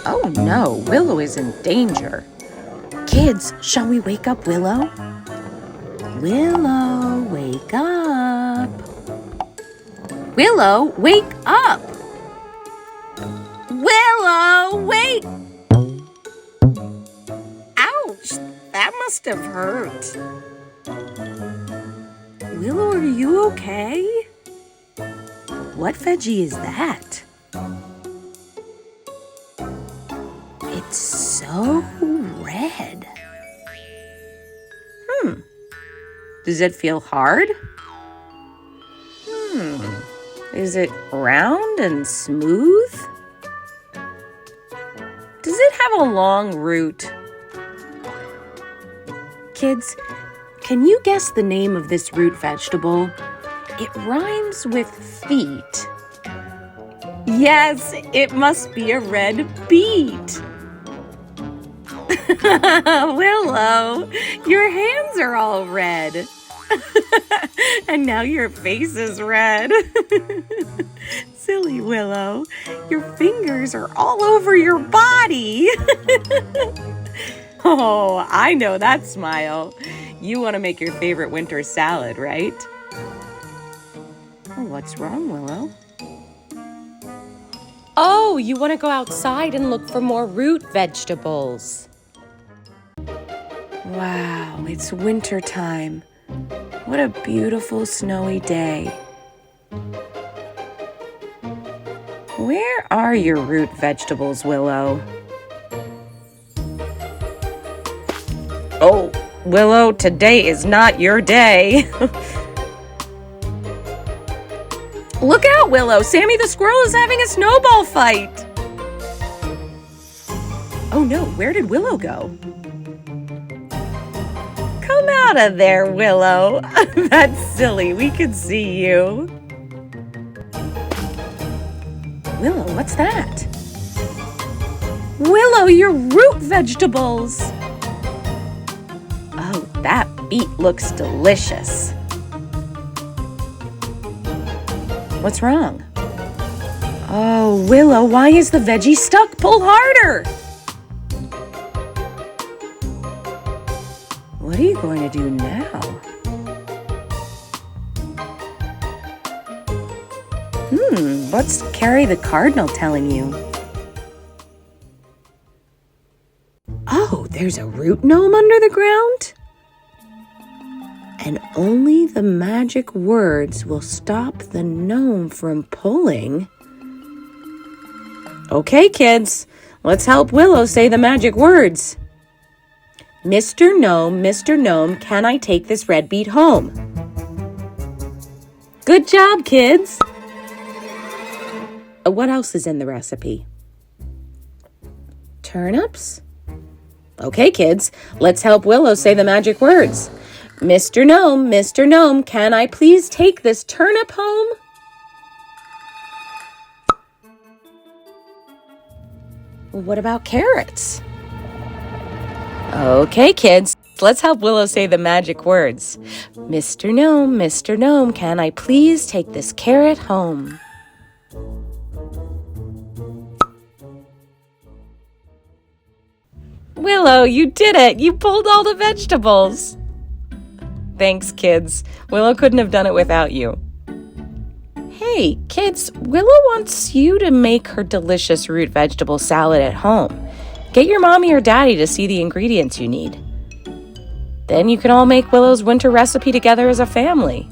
Oh no, Willow is in danger. Kids, shall we wake up Willow? Willow, wake up. Willow, wake up. Willow, wake. Ouch, that must have hurt. Willow, are you okay? What veggie is that? It's so red. Does it feel hard? Is it round and smooth? Does it have a long root? Kids, can you guess the name of this root vegetable? It rhymes with feet. Yes, it must be a red beet. Willow, your hands are all red. And now your face is red. Silly Willow, your fingers are all over your body. Oh, I know that smile. You want to make your favorite winter salad, right? Oh, what's wrong, Willow? Oh, you want to go outside and look for more root vegetables. Wow, it's winter time. What a beautiful snowy day. Where are your root vegetables, Willow? Oh, Willow, today is not your day. Look out, Willow! Sammy the squirrel is having a snowball fight! Oh no, where did Willow go? Come out of there, Willow. That's silly, we can see you. Willow, what's that? Willow, your root vegetables! Oh, that beet looks delicious. What's wrong? Oh, Willow, why is the veggie stuck? Pull harder! What are you going to do now? What's Carrie the Cardinal telling you? Oh, there's a root gnome under the ground? And only the magic words will stop the gnome from pulling. Okay, kids, let's help Willow say the magic words. Mr. Gnome, can I take this red beet home? Good job, kids. What else is in the recipe? Turnips? Okay, kids, let's help Willow say the magic words. Mr. Gnome, can I please take this turnip home? What about carrots? Okay, kids, let's help Willow say the magic words. Mr. Gnome, can I please take this carrot home? Willow, you did it! You pulled all the vegetables! Thanks, kids. Willow couldn't have done it without you. Hey, kids, Willow wants you to make her delicious root vegetable salad at home. Get your mommy or daddy to see the ingredients you need. Then you can all make Willow's winter recipe together as a family.